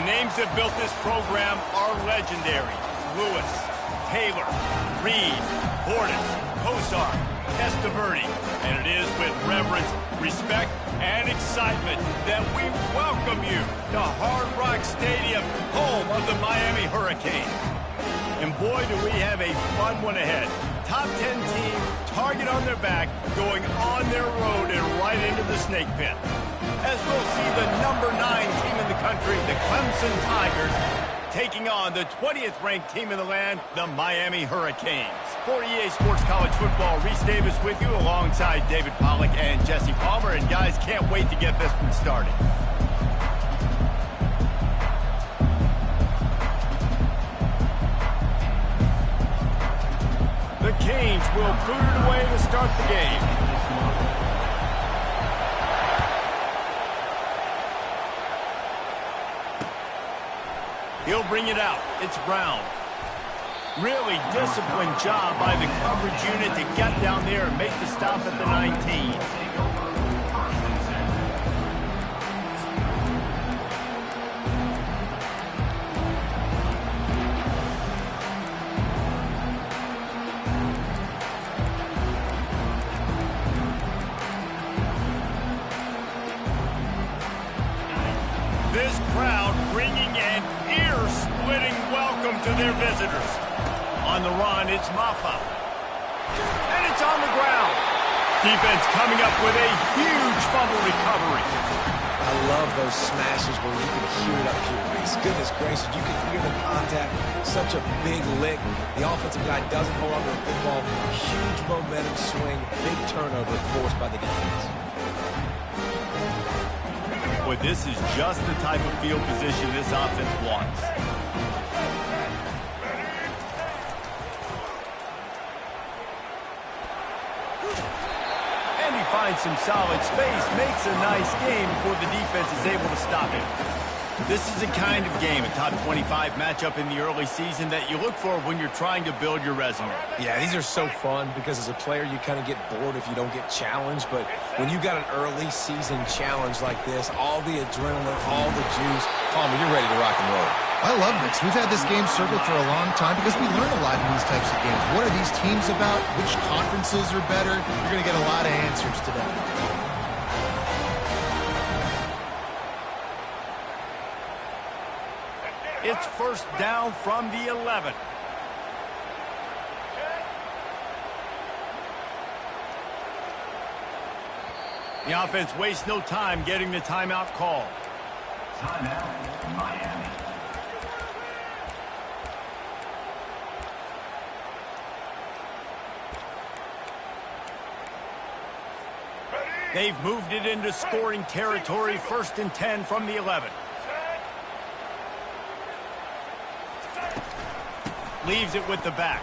names that built this program are legendary. Lewis, Taylor, Reed, Portis, Kosar, Testaverde. And it is with reverence, respect, and excitement that we welcome you to Hard Rock Stadium, home of the Miami Hurricanes. And boy, do we have a fun one ahead. Top 10 team, target on their back, going on their road and right into the snake pit. As we'll see the number 9 team in the country, the Clemson Tigers, taking on the 20th ranked team in the land, the Miami Hurricanes. For EA Sports College Football, Reese Davis with you alongside David Pollack and Jesse Palmer. And guys, can't wait to get this one started. The Canes will boot it away to start the game. He'll bring it out. It's Brown. Really disciplined job by the coverage unit to get down there and make the stop at the 19. This crowd bringing an ear-splitting welcome to their visitors. On the run, it's Maffa. And it's on the ground. Defense coming up with a huge fumble recovery. I love those smashes where you can hear it up here, Reese. Goodness gracious, you can hear the contact. Such a big lick. The offensive guy doesn't hold on to the football. Huge momentum swing. Big turnover forced by the defense. Boy, this is just the type of field position this offense wants. And he finds some solid space, makes a nice game before the defense is able to stop him. This is the kind of game, a top 25 matchup in the early season, that you look for when you're trying to build your resume. Yeah, these are so fun because as a player, you kind of get bored if you don't get challenged. But when you got an early season challenge like this, all the adrenaline, all the juice, Palmer, you're ready to rock and roll. I love this. We've had this game circled for a long time because we learn a lot in these types of games. What are these teams about? Which conferences are better? You're going to get a lot of answers today. It's first down from the 11. The offense wastes no time getting the timeout called. Timeout, Miami. They've moved it into scoring territory, 1st and 10 from the 11. Leaves it with the back.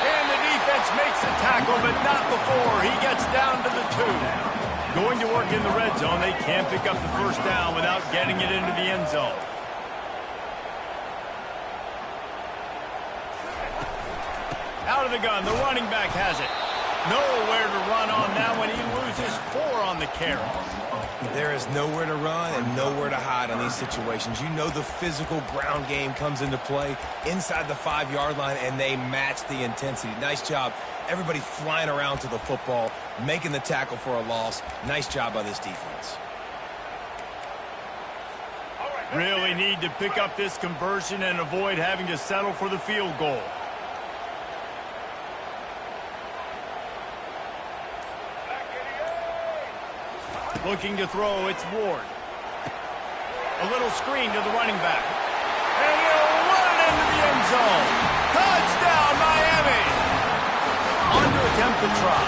And the defense makes the tackle, but not before he gets down to the 2. Going to work in the red zone, they can't pick up the first down without getting it into the end zone. Out of the gun, the running back has it. Nowhere to run on that one. He loses 4 on the carry. There is nowhere to run and nowhere to hide on these situations. You know the physical ground game comes into play inside the 5-yard line, and they match the intensity. Nice job. Everybody flying around to the football, making the tackle for a loss. Nice job by this defense. Really need to pick up this conversion and avoid having to settle for the field goal. Looking to throw, it's Ward. A little screen to the running back. And he'll run it into the end zone. Touchdown, Miami! On to attempt the try.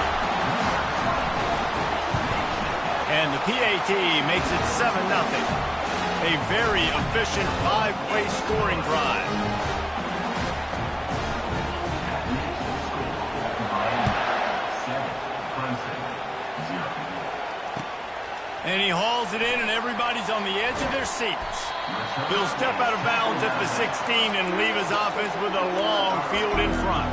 And the PAT makes it 7-0. A very efficient 5-play scoring drive. And he hauls it in, and everybody's on the edge of their seats. He'll step out of bounds at the 16 and leave his offense with a long field in front.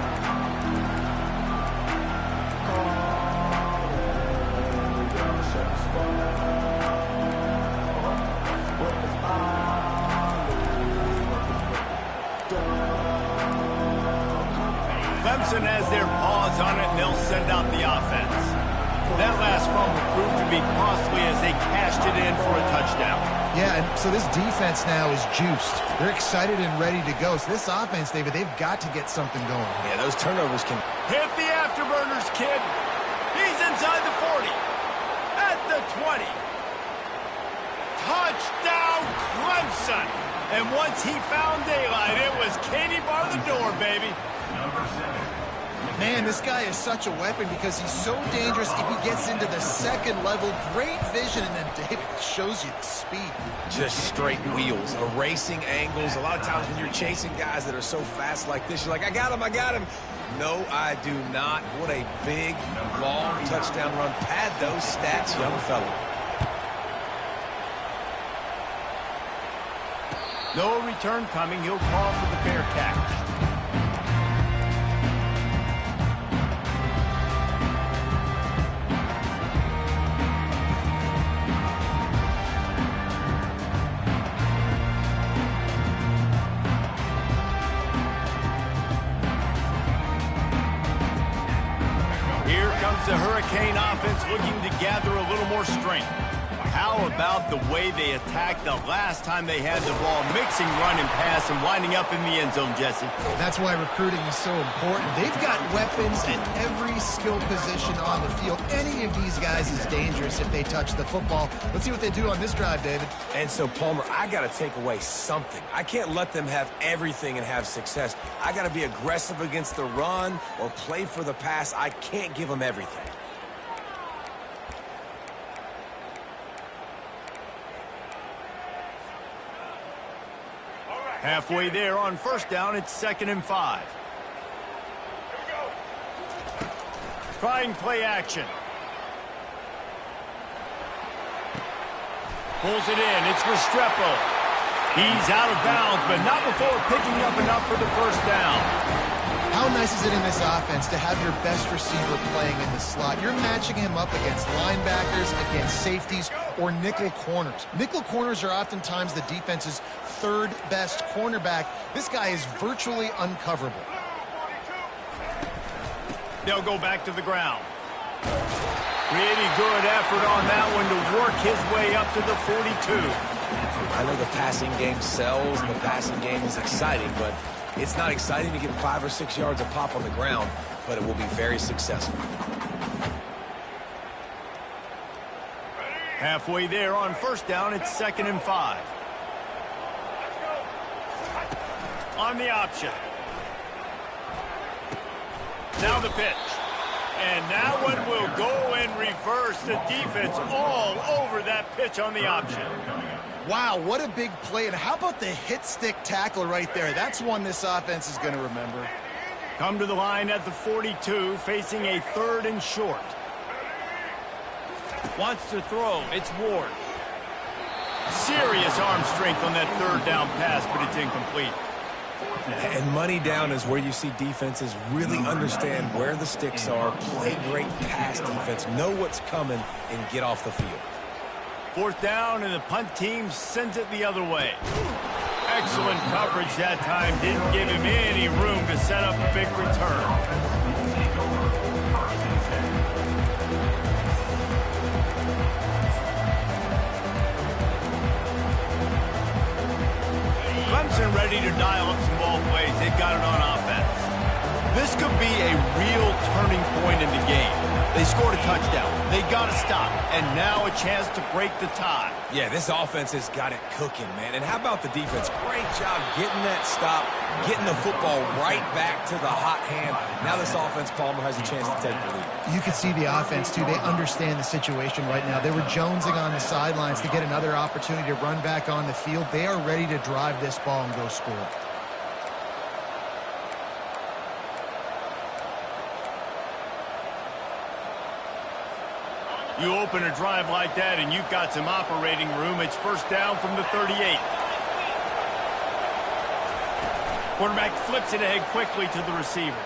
Clemson has their paws on it, and they'll send out the offense. That last fumble proved to be costly as they cashed it in for a touchdown. Yeah, and so this defense now is juiced. They're excited and ready to go. So this offense, David, they've got to get something going. Yeah, those turnovers can... Hit the afterburners, kid. He's inside the 40. At the 20. Touchdown, Clemson. And once he found daylight, it was Katie bar the door, baby. Number 7. Man, this guy is such a weapon because he's so dangerous if he gets into the second level. Great vision, and then David shows you the speed. Just straight wheels, erasing angles. A lot of times when you're chasing guys that are so fast like this, you're like, I got him, I got him. No, I do not. What a big, long touchdown run. Pad those stats, young fella. No return coming. He'll call for the fair catch. The Hurricane offense looking to gather a little more strength. How about the way they attacked the last time they had the ball, mixing run and pass and winding up in the end zone, Jesse? That's why recruiting is so important. They've got weapons at every skill position on the field. Any of these guys is dangerous if they touch the football. Let's see what they do on this drive, David. And so, Palmer, I got to take away something. I can't let them have everything and have success. I got to be aggressive against the run or play for the pass. I can't give them everything. Halfway there on first down, it's 2nd and 5. Trying play action. Pulls it in. It's Restrepo. He's out of bounds, but not before picking up enough for the first down. How nice is it in this offense to have your best receiver playing in the slot? You're matching him up against linebackers, against safeties, or nickel corners. Nickel corners are oftentimes the defense's third best cornerback. This guy is virtually uncoverable. They'll go back to the ground. Pretty good effort on that one to work his way up to the 42. I know the passing game sells and the passing game is exciting, but it's not exciting to get 5 or 6 yards a pop on the ground, but it will be very successful. Halfway there on first down, it's 2nd and 5. On the option. Now the pitch. And that one will go in reverse. The defense all over that pitch on the option. Wow, what a big play. And how about the hit stick tackle right there? That's one this offense is going to remember. Come to the line at the 42, facing a 3rd and short. Wants to throw. It's Ward. Serious arm strength on that 3rd down pass, but it's incomplete. And money down is where you see defenses really understand where the sticks are, play great pass defense, know what's coming, and get off the field. 4th down, and the punt team sends it the other way. Excellent coverage that time. Didn't give him any room to set up a big return. Clemson ready to dial up some ball plays. They've got it on offense. This could be a real turning point in the game. They scored a touchdown. They got to stop. And now a chance to break the tie. Yeah, this offense has got it cooking, man. And how about the defense? Great job getting that stop, getting the football right back to the hot hand. Now this offense, Palmer, has a chance to take the lead. You can see the offense, too. They understand the situation right now. They were jonesing on the sidelines to get another opportunity to run back on the field. They are ready to drive this ball and go score. You open a drive like that, and you've got some operating room. It's first down from the 38. Quarterback flips it ahead quickly to the receiver.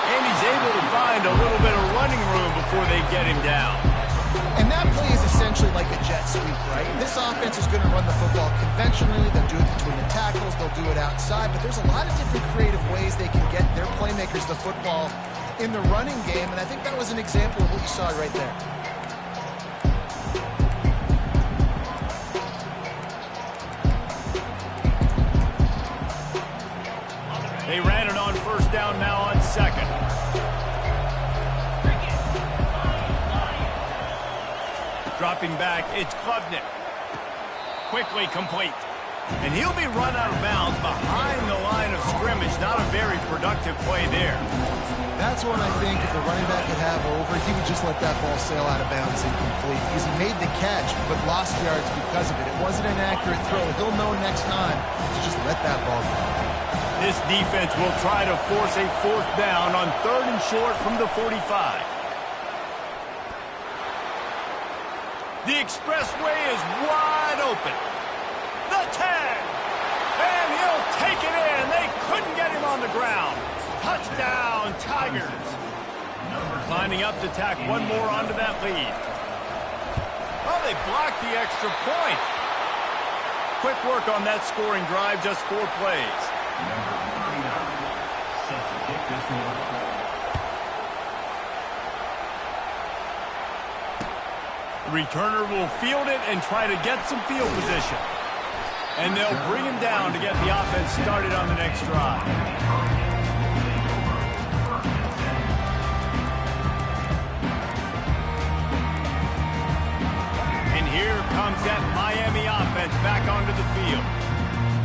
And he's able to find a little bit of running room before they get him down. And that play is essentially like a jet sweep, right? This offense is going to run the football conventionally. They'll do it between the tackles. They'll do it outside, but there's a lot of different creative ways they can get their playmakers the football in the running game, and I think that was an example of what you saw right there. They ran it on first down, now on second. Dropping back, it's Klubnik. Quickly complete. And he'll be run out of bounds behind the line of scrimmage. Not a very productive play there. That's one I think if the running back could have over, he would just let that ball sail out of bounds incomplete. Because he made the catch, but lost yards because of it. It wasn't an accurate throw. He'll know next time to just let that ball go. This defense will try to force a fourth down on 3rd and short from the 45. The expressway is wide open. The 10. And he'll take it in. They couldn't get him on the ground. Touchdown, Tigers. Lining up to tack one more onto that lead. Oh, they blocked the extra point. Quick work on that scoring drive, just 4 plays. Number 39 set to kick this one. Returner will field it and try to get some field position. And they'll bring him down to get the offense started on the next drive. And here comes that Miami offense back onto the field.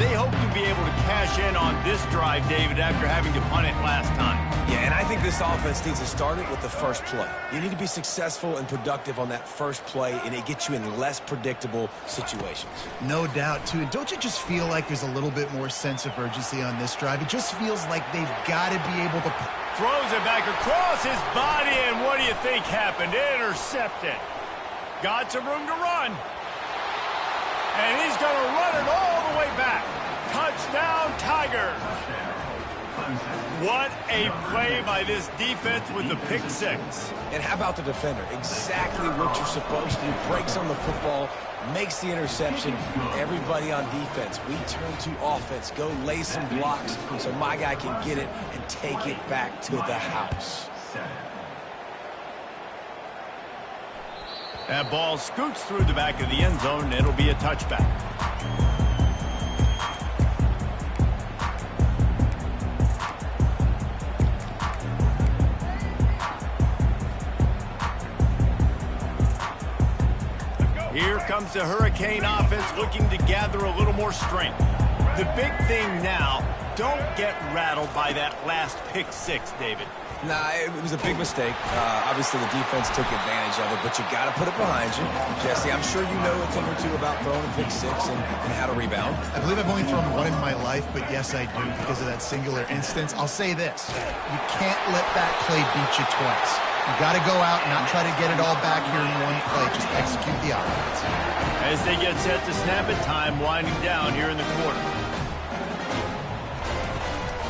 They hope to be able to cash in on this drive, David, after having to punt it last time. Yeah, and I think this offense needs to start it with the first play. You need to be successful and productive on that first play, and it gets you in less predictable situations. No doubt, too. And don't you just feel like there's a little bit more sense of urgency on this drive? It just feels like they've got to be able to... Throws it back across his body, and what do you think happened? Intercepted. Got some room to run. And he's going to run it all the way back. Touchdown, Tigers. What a play by this defense with the pick six. And how about the defender? Exactly what you're supposed to do. Breaks on the football, makes the interception. Everybody on defense, we turn to offense. Go lay some blocks so my guy can get it and take it back to the house. That ball scoots through the back of the end zone, and it'll be a touchback. Here comes the Hurricane offense looking to gather a little more strength. The big thing now, don't get rattled by that last pick six, David. Nah, it was a big mistake. Obviously, the defense took advantage of it, but you got to put it behind you. Jesse, I'm sure you know a thing or two about throwing a pick six and how to rebound. I believe I've only thrown one in my life, but yes, I do because of that singular instance. I'll say this. You can't let that play beat you twice. You got to go out and not try to get it all back here in one play. Just execute the offense. As they get set to snap it, time winding down here in the quarter.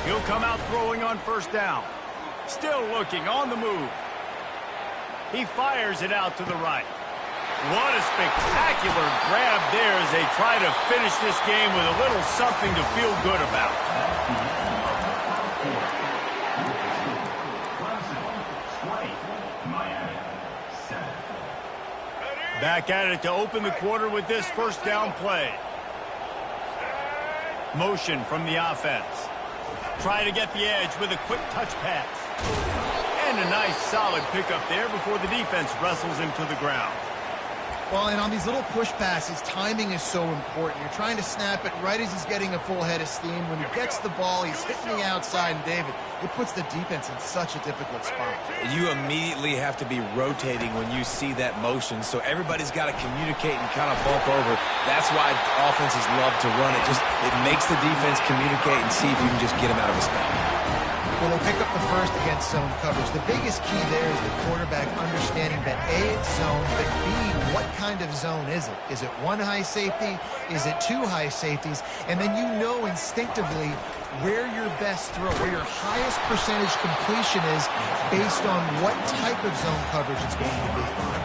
He'll come out throwing on first down. Still looking, on the move. He fires it out to the right. What a spectacular grab there as they try to finish this game with a little something to feel good about. Back at it to open the quarter with this first down play. Motion from the offense. Try to get the edge with a quick touch pass. And a nice solid pickup there before the defense wrestles him to the ground. Well, and on these little push passes, timing is so important. You're trying to snap it right as he's getting a full head of steam. When he gets the ball, he's hitting the outside, and David, it puts the defense in such a difficult spot. You immediately have to be rotating when you see that motion, so everybody's got to communicate and kind of bump over. That's why offenses love to run it. It makes the defense communicate and see if you can just get him out of his spot. Well, they pick up the first against zone coverage. The biggest key there is the quarterback understanding that A, it's zone, but B, what kind of zone is it? Is it one high safety? Is it two high safeties? And then you know instinctively where your best throw, where your highest percentage completion is based on what type of zone coverage it's going to be.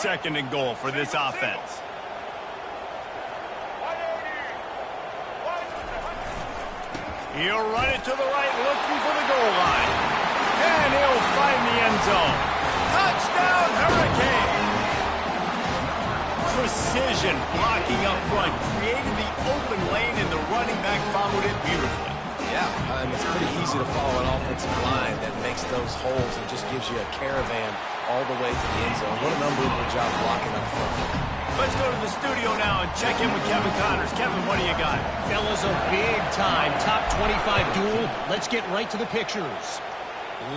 2nd and goal for this offense. He'll run it to the right, looking for the goal line. And he'll find the end zone. Touchdown, Hurricane! Precision blocking up front, created the open lane, and the running back followed it beautifully. Yeah, it's pretty easy to follow an offensive line that makes those holes and just gives you a caravan all the way to the end zone. What an unbelievable job blocking up front. Let's go to the studio now and check in with Kevin Connors. Kevin, what do you got? Fellas, a big-time top 25 duel. Let's get right to the pictures.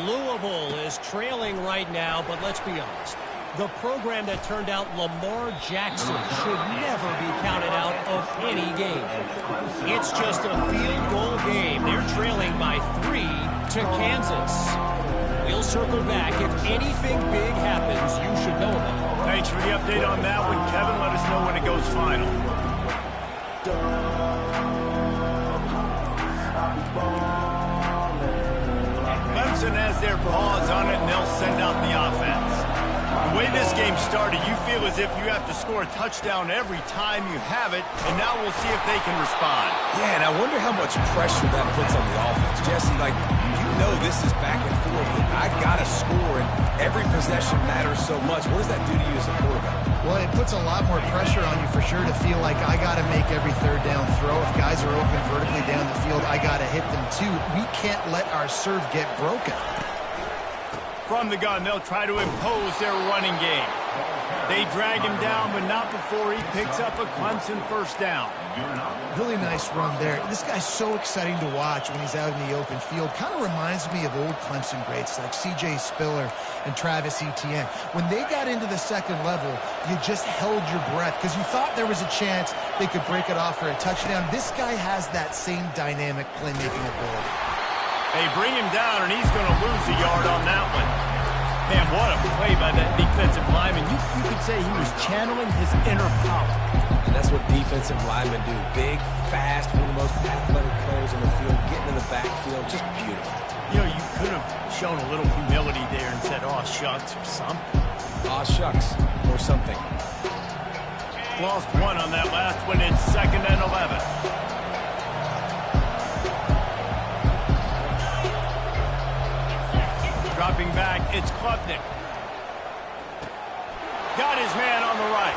Louisville is trailing right now, but let's be honest. The program that turned out Lamar Jackson should never be counted out of any game. It's just a field goal game. They're trailing by 3 to Kansas. We'll circle back. If anything big happens, you should know about it. Thanks for the update on that one, Kevin. Let us know when it goes final. Clemson has their paws on it, and they'll send out the offense. The way this game started, you feel as if you have to score a touchdown every time you have it, and now we'll see if they can respond. Yeah, and I wonder how much pressure that puts on the offense. Jesse, you know this is back and forth. I got to score, and every possession matters so much. What does that do to you as a quarterback? Well, it puts a lot more pressure on you for sure to feel like I got to make every 3rd down throw. If guys are open vertically down the field, I got to hit them too. We can't let our serve get broken. From the gun, they'll try to impose their running game. They drag him down, but not before he picks up a Clemson 1st down. Really nice run there. This guy's so exciting to watch when he's out in the open field. Kind of reminds me of old Clemson greats like C.J. Spiller and Travis Etienne. When they got into the 2nd level, you just held your breath because you thought there was a chance they could break it off for a touchdown. This guy has that same dynamic playmaking ability. They bring him down, and he's going to lose a yard on that one. Man, what a play by that defensive lineman. You could say he was channeling his inner power. And that's what defensive linemen do. Big, fast, one of the most athletic players in the field, getting in the backfield, just beautiful. You know, you could have shown a little humility there and said, "Aw, shucks," or something. Aw, shucks, or something. Lost 1 on that last one. It's 2nd and 11. Dropping back, it's Klubnik. Got his man on the right.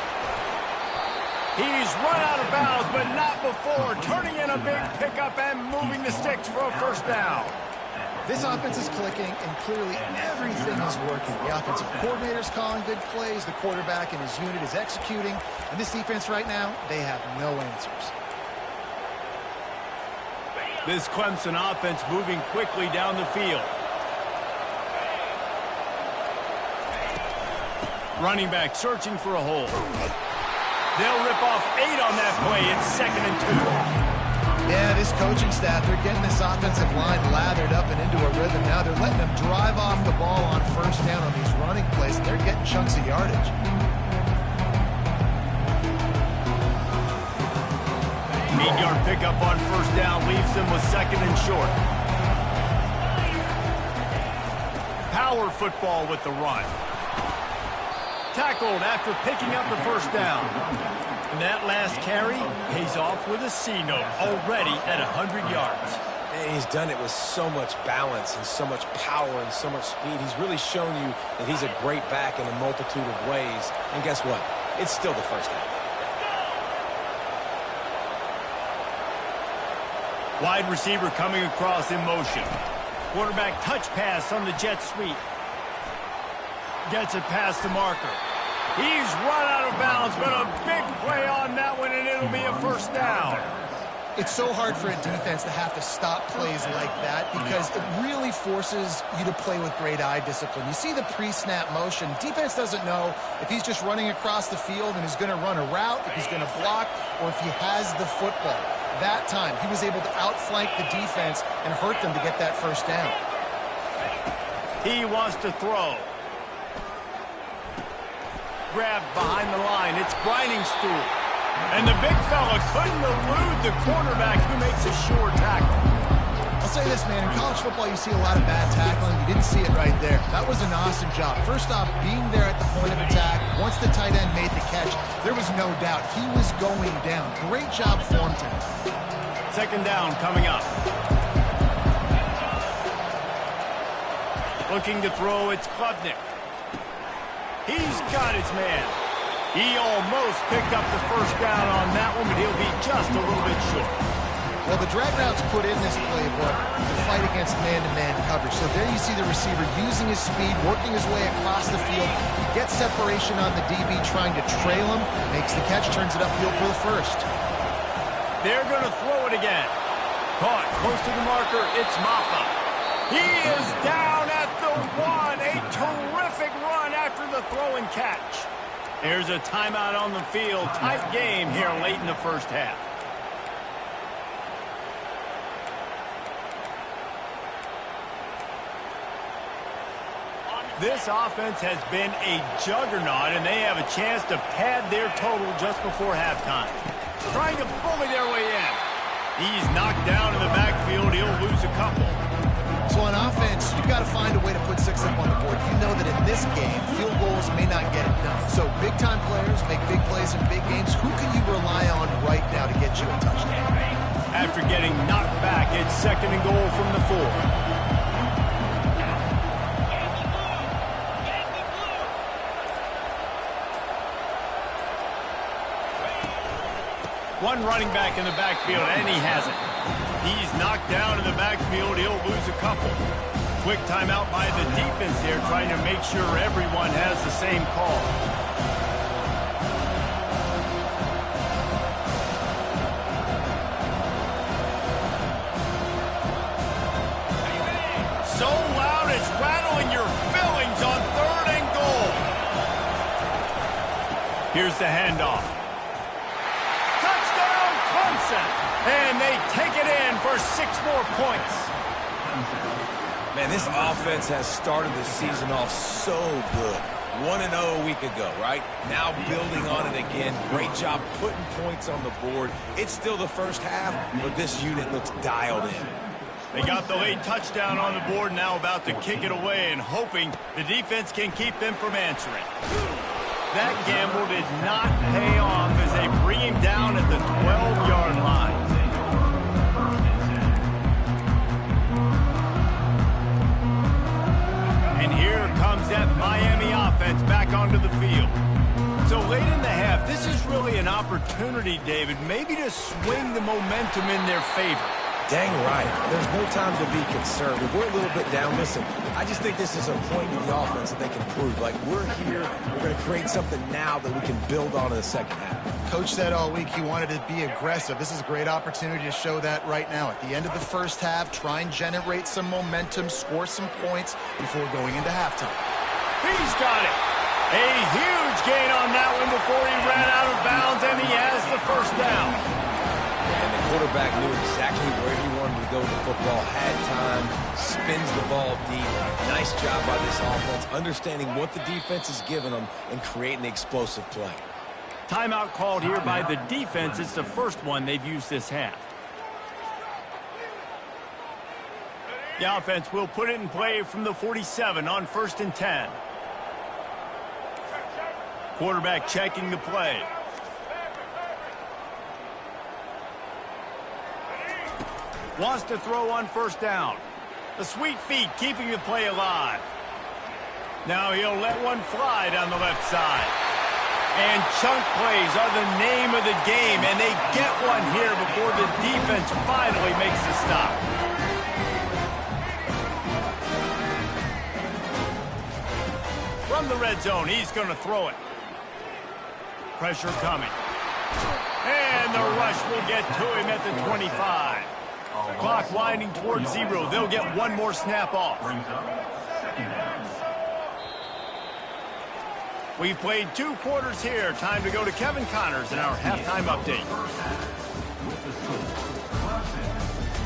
He's run out of bounds, but not before turning in a big pickup and moving the sticks for a 1st down. This offense is clicking, and clearly everything is working. The offensive coordinator's calling good plays. The quarterback and his unit is executing. And this defense right now, they have no answers. This Clemson offense moving quickly down the field. Running back searching for a hole. They'll rip off 8 on that play. It's 2nd and 2. Yeah, this coaching staff, they're getting this offensive line lathered up and into a rhythm now. They're letting them drive off the ball on 1st down on these running plays, and they're getting chunks of yardage. 8-yard pickup on 1st down leaves them with 2nd and short. Power football with the run. Tackled after picking up the 1st down. And that last carry pays off with a C-note, already at 100 yards. And he's done it with so much balance and so much power and so much speed. He's really shown you that he's a great back in a multitude of ways. And guess what? It's still the 1st half. Wide receiver coming across in motion. Quarterback touch pass on the jet sweep. Gets it past the marker. He's run out of bounds, but a big play on that one, and it'll be a 1st down. It's so hard for a defense to have to stop plays like that because it really forces you to play with great eye discipline. You see the pre-snap motion. Defense doesn't know if he's just running across the field and is going to run a route, if he's going to block, or if he has the football. That time, he was able to outflank the defense and hurt them to get that 1st down. He wants to throw. Grabbed behind the line. It's Briningstool. And the big fella couldn't elude the quarterback who makes a sure tackle. I'll say this, man. In college football, you see a lot of bad tackling. You didn't can see it right there. That was an awesome job. First off, being there at the point of attack. Once the tight end made the catch, there was no doubt he was going down. Great job for him tonight. Second down coming up. Looking to throw, it's Klubnik. He's got his man. He almost picked up the first down on that one, but he'll be just a little bit short. Well, the drag routes put in this playbook to fight against man-to-man coverage. So there you see the receiver using his speed, working his way across the field, gets separation on the DB, trying to trail him, makes the catch, turns it upfield for the first. They're going to throw it again. Caught close to the marker, it's Maffa. He is down at the 1. A terrific run after the throw and catch. There's a timeout on the field. Tight game here late in the first half. This offense has been a juggernaut, and they have a chance to pad their total just before halftime. Trying to bully their way in. He's knocked down in the backfield. He'll lose a couple. So on offense, you've got to find a way to put 6 up on the board. You know that in this game, field goals may not get it done. So big-time players make big plays in big games. Who can you rely on right now to get you a touchdown? After getting knocked back, it's second and goal from the 4. One running back in the backfield, and he has it. He's knocked down in the backfield. He'll lose a couple. Quick timeout by the defense here, trying to make sure everyone has the same call. So loud it's rattling your fillings on 3rd and goal. Here's the handoff. Touchdown, Clemson! And they take it in for 6 more points. Man, this offense has started the season off so good. 1-0 a week ago, right? Now building on it again. Great job putting points on the board. It's still the first half, but this unit looks dialed in. They got the late touchdown on the board, now about to kick it away and hoping the defense can keep them from answering. That gamble did not pay off as they bring him down at the 12-yard line. And here comes that Miami offense back onto the field. So late in the half, this is really an opportunity, David, maybe to swing the momentum in their favor. Dang right. There's no time to be conservative. We're a little bit down. Listen, I just think this is a point in the offense that they can prove. Like, we're here. We're going to create something now that we can build on in the second half. Coach said all week he wanted to be aggressive. This is a great opportunity to show that right now. At the end of the first half, try and generate some momentum, score some points before going into halftime. He's got it. A huge gain on that one before he ran out of bounds, and he has the first down. And the quarterback knew exactly where he wanted to go with the football, had time, spins the ball deep. Nice job by this offense, understanding what the defense is giving them and creating the explosive play. Timeout called here by the defense. It's the first one they've used this half. The offense will put it in play from the 47 on 1st and 10. Quarterback checking the play. Wants to throw on 1st down. The sweet feet keeping the play alive. Now he'll let one fly down the left side. And chunk plays are the name of the game, and they get one here before the defense finally makes the stop. From the red zone, he's going to throw it. Pressure coming. And the rush will get to him at the 25. Clock winding towards 0. They'll get one more snap off. We've played 2 quarters here. Time to go to Kevin Connors in our halftime update. With the score, Clemson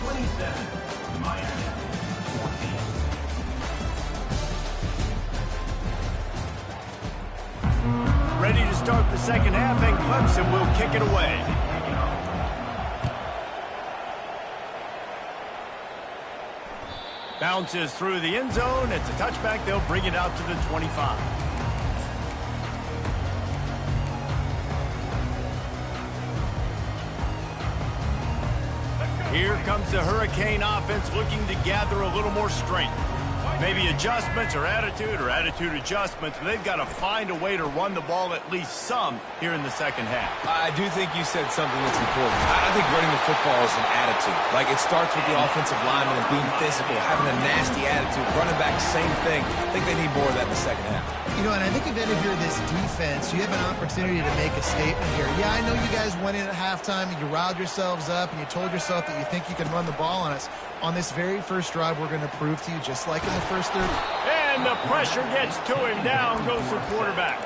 27, Miami 14. Ready to start the second half, and Clemson will kick it away. Bounces through the end zone. It's a touchback. They'll bring it out to the 25. Here comes the Hurricane offense looking to gather a little more strength. Maybe adjustments or attitude adjustments, but they've got to find a way to run the ball at least some here in the second half. I do think you said something that's important. I think running the football is an attitude. Like, it starts with the offensive lineman and being physical, having a nasty attitude. Running back, same thing. I think they need more of that in the second half. You know, and I think if you're this defense, you have an opportunity to make a statement here. Yeah, I know you guys went in at halftime and you riled yourselves up and you told yourself that you think you can run the ball on us. On this very first drive, we're going to prove to you, just like in the first third. And the pressure gets to him. Down goes the quarterback.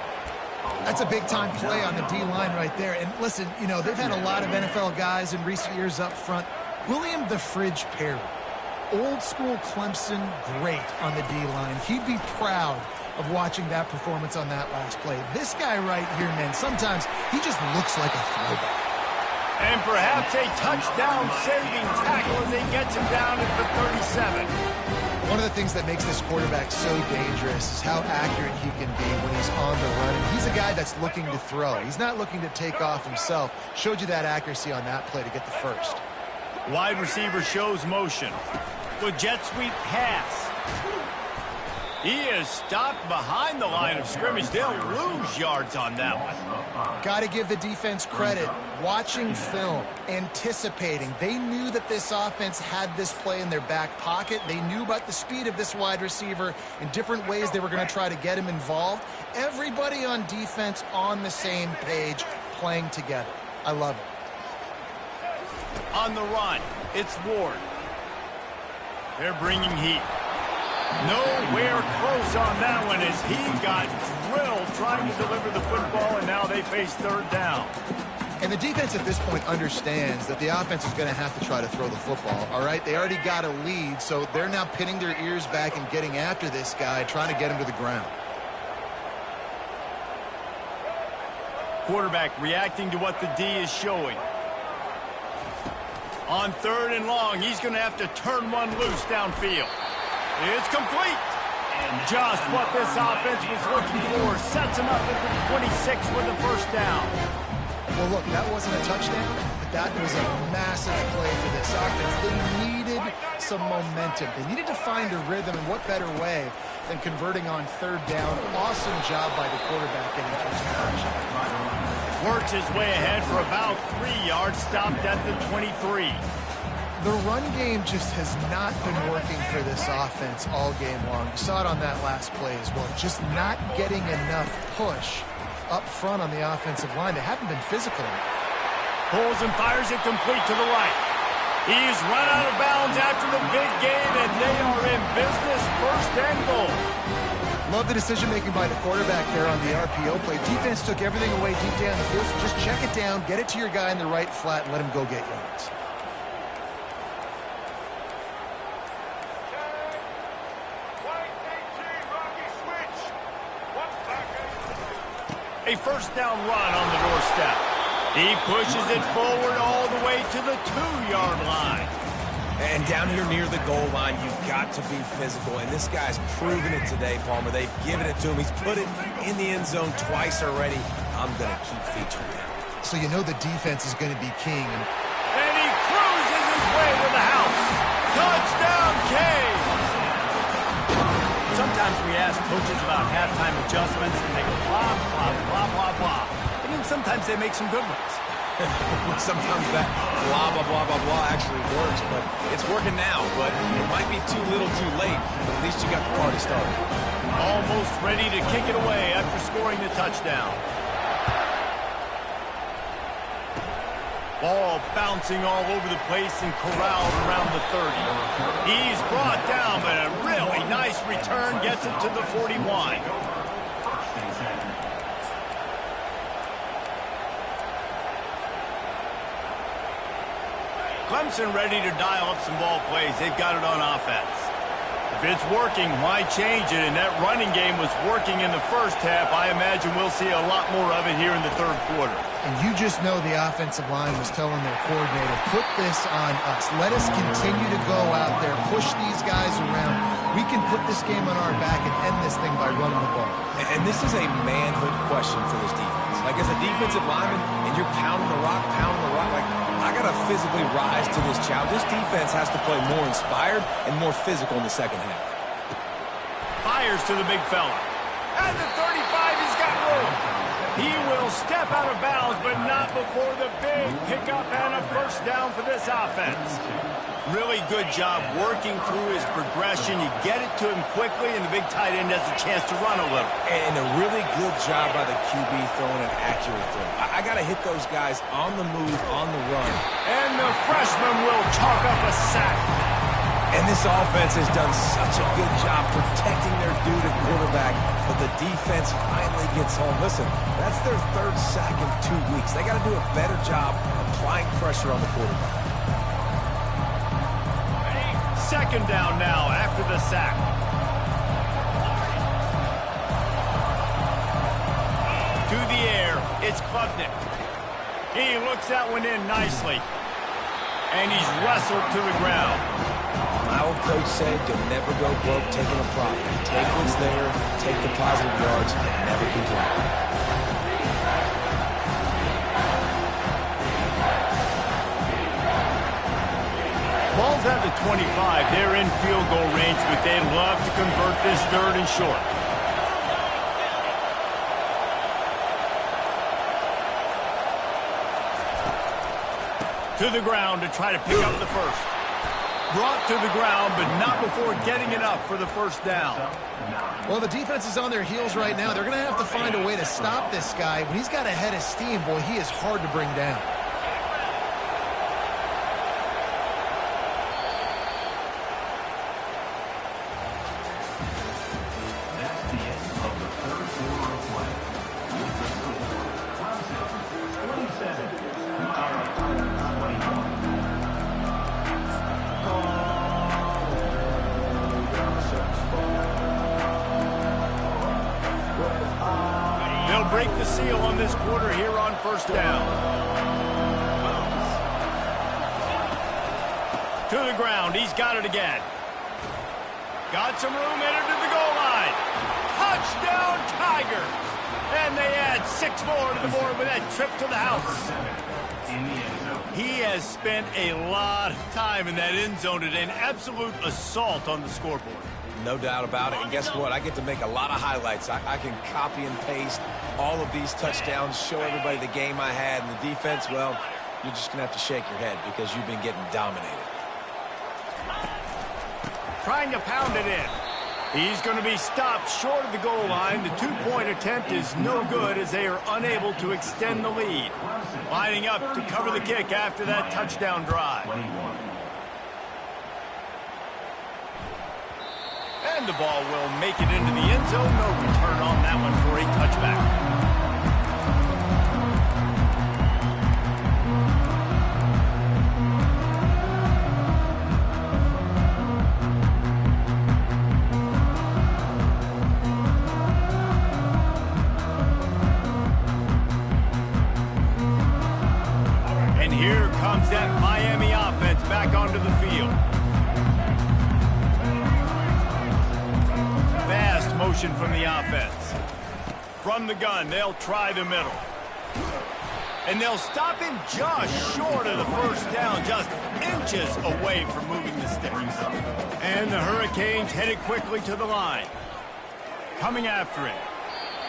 That's a big-time play on the D-line right there. And listen, you know, they've had a lot of NFL guys in recent years up front. William the Fridge Perry, old-school Clemson great on the D-line. He'd be proud of watching that performance on that last play. This guy right here, man, sometimes he just looks like a throwback. And perhaps a touchdown-saving tackle as he gets him down at the 37. One of the things that makes this quarterback so dangerous is how accurate he can be when he's on the run. And he's a guy that's looking to throw. He's not looking to take off himself. Showed you that accuracy on that play to get the first. Wide receiver shows motion. With jet sweep pass. He is stopped behind the line of scrimmage. They'll lose yards on that one. Got to give the defense credit. Watching film, anticipating. They knew that this offense had this play in their back pocket. They knew about the speed of this wide receiver in different ways they were going to try to get him involved. Everybody on defense on the same page, playing together. I love it. On the run, it's Ward. They're bringing heat. Nowhere close on that one as he got drilled trying to deliver the football, and now they face third down. And the defense at this point understands that the offense is going to have to try to throw the football, all right? They already got a lead, so they're now pinning their ears back and getting after this guy, trying to get him to the ground. Quarterback reacting to what the D is showing. On third and long, he's going to have to turn one loose downfield. It's complete. And just what this offense was looking for. Sets him up at the 26 with the first down. Well, look, that wasn't a touchdown, but that was a massive play for this offense. They needed some momentum. They needed to find a rhythm, and what better way than converting on third down. Awesome job by the quarterback getting first down. Works his way ahead for about 3 yards, stopped at the 23. The run game just has not been working for this offense all game long. You saw it on that last play as well. Just not getting enough push up front on the offensive line. They haven't been physical enough. Pulls and fires it complete to the right. He's run out of bounds after the big game, and they are in business, first and goal. Love the decision-making by the quarterback there on the RPO play. Defense took everything away deep down the field, so just check it down, get it to your guy in the right flat, and let him go get yards. A first down run on the doorstep. He pushes it forward all the way to the 2-yard line. And down here near the goal line, you've got to be physical. And this guy's proven it today, Palmer. They've given it to him. He's put it in the end zone twice already. I'm going to keep featuring him. So you know the defense is going to be king. And he cruises his way to the house. Touchdown, Cade! Sometimes we ask coaches about halftime adjustments, and they go blah, blah, blah, blah, blah. And then sometimes they make some good ones. Sometimes that blah, blah, blah, blah, blah actually works, but it's working now. But it might be too little too late, but at least you got the party started. Almost ready to kick it away after scoring the touchdown. Ball bouncing all over the place and corralled around the 30. He's brought down, but a really nice return gets it to the 41. Clemson ready to dial up some ball plays. They've got it on offense. If it's working, why change it? And that running game was working in the first half. I imagine we'll see a lot more of it here in the third quarter. And you just know the offensive line was telling their coordinator, put this on us. Let us continue to go out there, push these guys around. We can put this game on our back and end this thing by running the ball. And this is a manhood question for this defense. Like, as a defensive lineman, and you're pounding the rock, like, I got to physically rise to this challenge. This defense has to play more inspired and more physical in the second half. Fires to the big fella. At the 35, he's got room. He will step out of bounds, but not before the big pickup and a first down for this offense. Really good job working through his progression. You get it to him quickly, and the big tight end has a chance to run a little. And a really good job by the QB throwing an accurate throw. I got to hit those guys on the move, on the run. And the freshman will chalk up a sack. And this offense has done such a good job protecting their dude at quarterback, but the defense finally gets home. Listen, that's their third sack in 2 weeks. They got to do a better job applying pressure on the quarterback. Second down now after the sack. To the air, it's Klubnik. He looks that one in nicely. And he's wrestled to the ground. My old coach said you'll never go broke taking a profit. Take what's there, take the positive yards, and never complain. Ball's at the 25. They're in field goal range, but they'd love to convert this third and short. To the ground to try to pick up the first. Brought to the ground, but not before getting enough for the first down. Well, the defense is on their heels right now. They're going to have to find a way to stop this guy. When he's got a head of steam, boy, he is hard to bring down. That's the end of the third quarter of play. With the score, Clemson 27, Colorado 21. They'll break the seal on this quarter here on first down. To the ground. He's got it again. Got some room, entered to the goal line. Touchdown, Tiger. And they add 6 more to the board with that trip to the house. He has spent a lot of time in that end zone today. An absolute assault on the scoreboard. No doubt about it. And guess what? I get to make a lot of highlights. I can copy and paste all of these touchdowns, show everybody the game I had. And the defense, well, you're just going to have to shake your head because you've been getting dominated. Trying to pound it in. He's going to be stopped short of the goal line. The 2-point attempt is no good as they are unable to extend the lead. Lining up to cover the kick after that touchdown drive. And the ball will make it into the end zone. No return on that one for a touchback. And here comes that Miami offense back onto the field. Fast motion from the offense. From the gun, they'll try the middle. And they'll stop him just short of the first down, just inches away from moving the sticks. And the Hurricanes headed quickly to the line. Coming after him.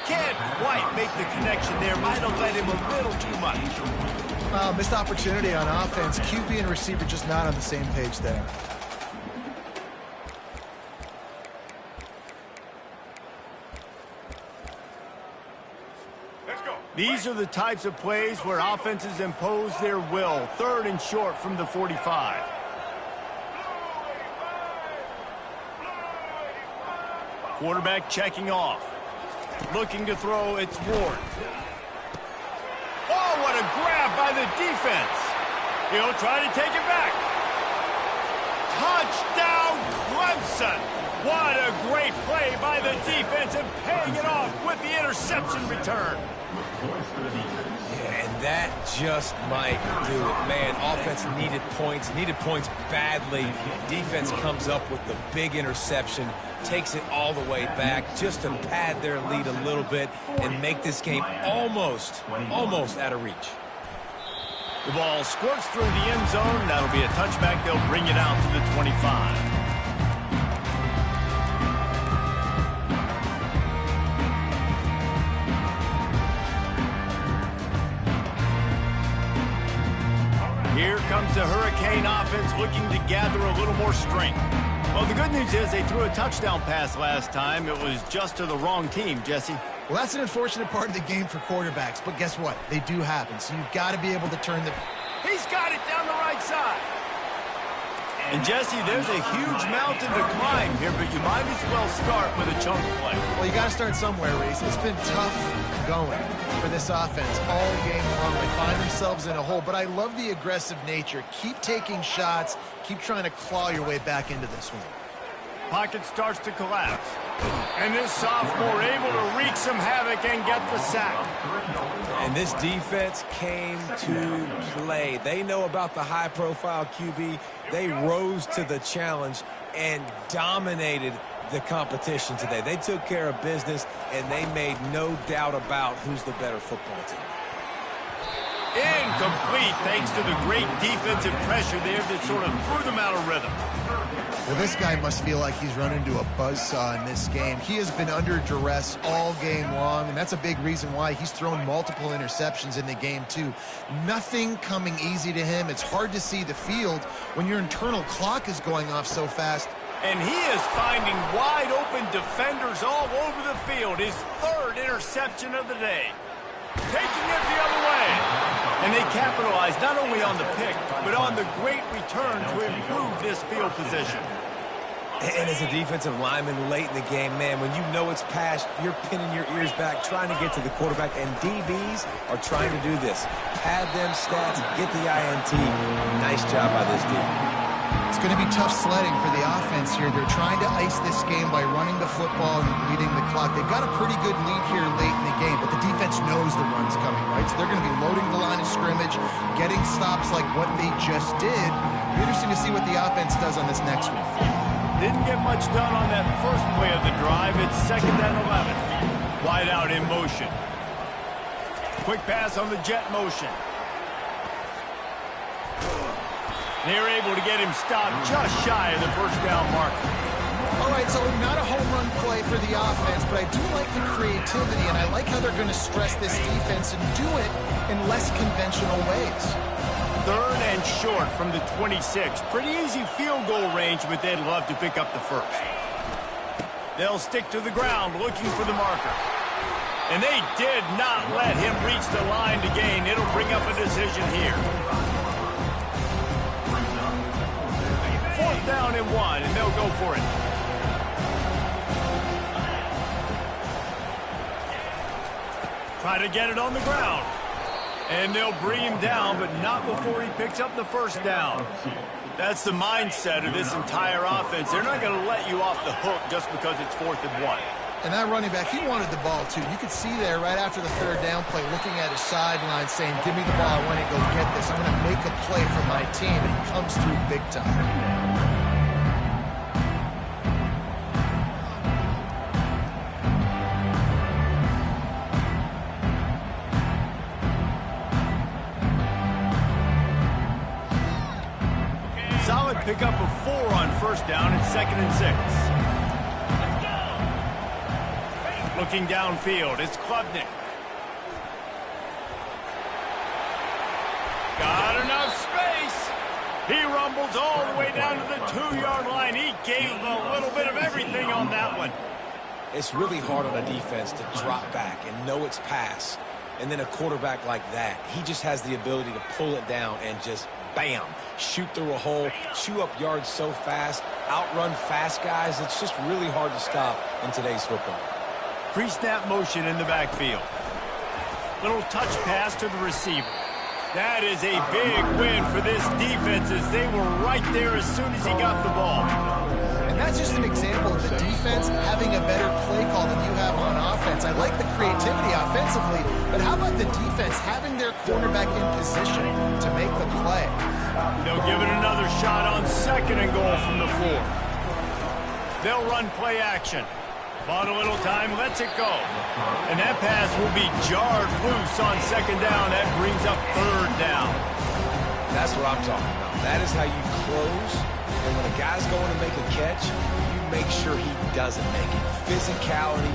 Can't quite make the connection there. Might have led him a little too much. Missed opportunity on offense. QB and receiver just not on the same page there. These are the types of plays where offenses impose their will. Third and short from the 45. Quarterback checking off. Looking to throw, it's Ward. Oh, what a grab by the defense. He'll try to take it back. Touchdown, Clemson. What a great play by the defense and paying it off with the interception return. Yeah, and that just might do it. Man, offense needed points badly. Defense comes up with the big interception, takes it all the way back just to pad their lead a little bit and make this game almost out of reach. The ball squirts through the end zone. That'll be a touchback. They'll bring it out to the 25. Here comes the Hurricane offense looking to gather a little more strength. Well, the good news is they threw a touchdown pass last time. It was just to the wrong team, Jesse. Well, that's an unfortunate part of the game for quarterbacks, but guess what? They do happen, so you've got to be able to turn the... He's got it down the right side. And, Jesse, there's a huge mountain to climb here, but you might as well start with a chunk play. Well, you got to start somewhere, Reese. It's been tough going for this offense all game long. They find themselves in a hole, but I love the aggressive nature. Keep taking shots. Keep trying to claw your way back into this one. Pocket starts to collapse. And this sophomore able to wreak some havoc and get the sack. And this defense came to play. They know about the high-profile QB. They rose to the challenge and dominated the competition today. They took care of business, and they made no doubt about who's the better football team. Incomplete thanks to the great defensive pressure there that sort of threw them out of rhythm. Well, this guy must feel like he's run into a buzzsaw in this game. He has been under duress all game long, and that's a big reason why he's thrown multiple interceptions in the game, too. Nothing coming easy to him. It's hard to see the field when your internal clock is going off so fast. And he is finding wide-open defenders all over the field. His third interception of the day. Taking it the other way. And they capitalize not only on the pick, but on the great return to improve this field position. And as a defensive lineman late in the game, man, when you know it's past, you're pinning your ears back, trying to get to the quarterback, and DBs are trying to do this. Pad them stats, get the INT. Nice job by this dude. It's going to be tough sledding for the offense here. They're trying to ice this game by running the football and leading the clock. They've got a pretty good lead here late in the game, but the defense knows the run's coming, right? So they're going to be loading the line of scrimmage, getting stops like what they just did. It'll be interesting to see what the offense does on this next one. Didn't get much done on that first play of the drive. It's 2nd and 11. Wide out in motion. Quick pass on the jet motion. They're able to get him stopped just shy of the first down marker. All right, so not a home run play for the offense, but I do like the creativity, and I like how they're going to stress this defense and do it in less conventional ways. 3rd and short from the 26. Pretty easy field goal range, but they'd love to pick up the first. They'll stick to the ground looking for the marker. And they did not let him reach the line to gain. It'll bring up a decision here. 4th down and 1, and they'll go for it. Try to get it on the ground. And they'll bring him down, but not before he picks up the first down. That's the mindset of this entire offense. They're not going to let you off the hook just because it's 4th and 1. And that running back, he wanted the ball, too. You could see there right after the 3rd down play, looking at his sideline, saying, give me the ball, I want to go get this. I'm going to make a play for my team, and he comes through big time. Solid pickup of 4 on 1st down. It's 2nd and 6. Looking downfield, it's Klubnik. Got enough space. He rumbles all the way down to the 2-yard line. He gave a little bit of everything on that one. It's really hard on a defense to drop back and know it's pass. And then a quarterback like that, he just has the ability to pull it down and just, bam, shoot through a hole, chew up yards so fast, outrun fast guys. It's just really hard to stop in today's football. Pre-snap motion in the backfield. Little touch pass to the receiver. That is a big win for this defense as they were right there as soon as he got the ball. And that that's just an example of the defense having a better play call than you have on offense. I like the creativity offensively, but how about the defense having their cornerback in position to make the play? They'll give it another shot on 2nd and goal from the 4. They'll run play action. Bought a little time, lets it go. And that pass will be jarred loose on 2nd down. That brings up 3rd down. That's what I'm talking about. That is how you close. And when a guy's going to make a catch, you make sure he doesn't make it. Physicality,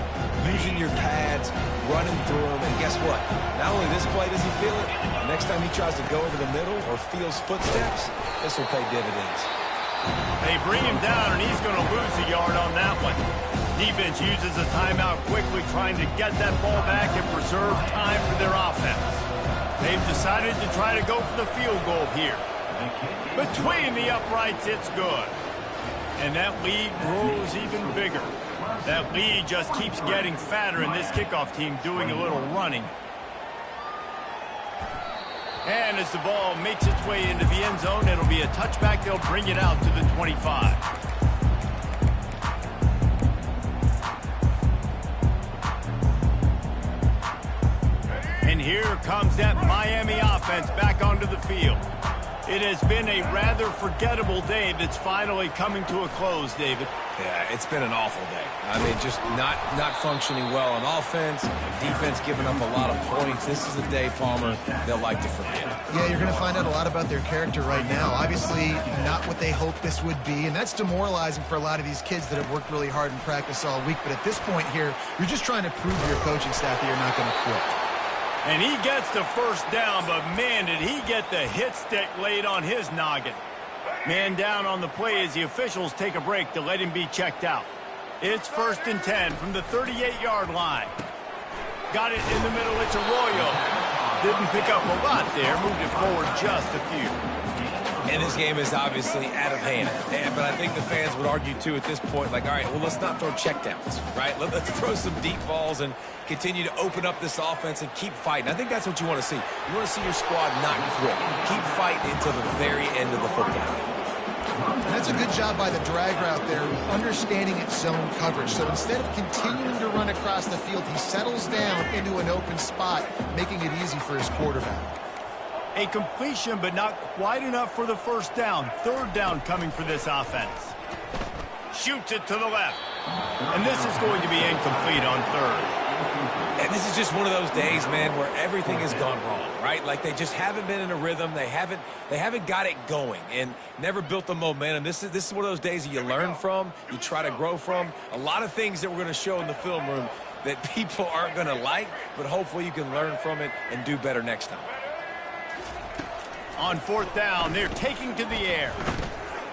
using your pads, running through them. And guess what? Not only this play does he feel it, next time he tries to go over the middle or feels footsteps, this will pay dividends. They bring him down, and he's going to lose a yard on that one. Defense uses a timeout quickly, trying to get that ball back and preserve time for their offense. They've decided to try to go for the field goal here. Between the uprights, it's good. And that lead grows even bigger. That lead just keeps getting fatter, and this kickoff team doing a little running. And as the ball makes its way into the end zone, it'll be a touchback. They'll bring it out to the 25. And here comes that Miami offense back onto the field. It has been a rather forgettable day that's finally coming to a close, David. Yeah, it's been an awful day. I mean, just not functioning well on offense, defense giving up a lot of points. This is a day, Palmer, they'll like to forget. Yeah, you're going to find out a lot about their character right now. Obviously, not what they hoped this would be, and that's demoralizing for a lot of these kids that have worked really hard in practice all week. But at this point here, you're just trying to prove to your coaching staff that you're not going to quit. And he gets the 1st down, but man, did he get the hit stick laid on his noggin. Man down on the play as the officials take a break to let him be checked out. It's 1st and 10 from the 38-yard line. Got it in the middle, it's Arroyo. Didn't pick up a lot there, moved it forward just a few. And this game is obviously out of hand. But I think the fans would argue, too, at this point, like, all right, well, let's not throw checkdowns, right? Let's throw some deep balls and continue to open up this offense and keep fighting. I think that's what you want to see. You want to see your squad not quit. Keep fighting until the very end of the football game. And that's a good job by the drag route there, understanding its zone coverage. So instead of continuing to run across the field, he settles down into an open spot, making it easy for his quarterback. A completion, but not quite enough for the 1st down. 3rd down coming for this offense. Shoots it to the left. And this is going to be incomplete on 3rd. And this is just one of those days, man, where everything has gone wrong, right? Like they just haven't been in a rhythm. They haven't got it going and never built the momentum. This is one of those days that you learn from, you try to grow from. A lot of things that we're going to show in the film room that people aren't going to like, but hopefully you can learn from it and do better next time. On 4th down, they're taking to the air.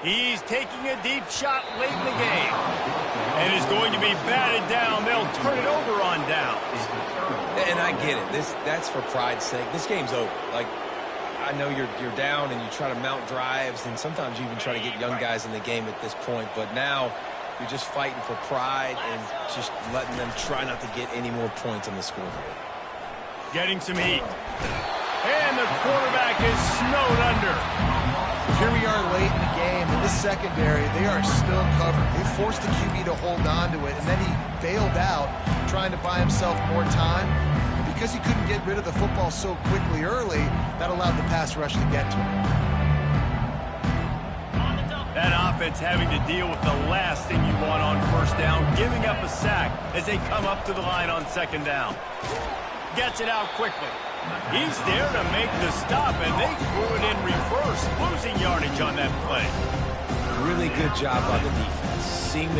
He's taking a deep shot late in the game. And is going to be batted down. They'll turn it over on downs. And I get it. That's for pride's sake. This game's over. Like, I know you're down and you try to mount drives, and sometimes you even try to get young guys in the game at this point. But now you're just fighting for pride and just letting them try not to get any more points on the scoreboard. Getting some heat. And the quarterback is snowed under. Here we are late in the game. In the secondary, they are still covered. They forced the QB to hold on to it, and then he bailed out, trying to buy himself more time. And because he couldn't get rid of the football so quickly early, that allowed the pass rush to get to him. That offense having to deal with the last thing you want on 1st down, giving up a sack as they come up to the line on 2nd down. Gets it out quickly. He's there to make the stop, and they threw it in reverse, losing yardage on that play. Really good job by the defense. Seeing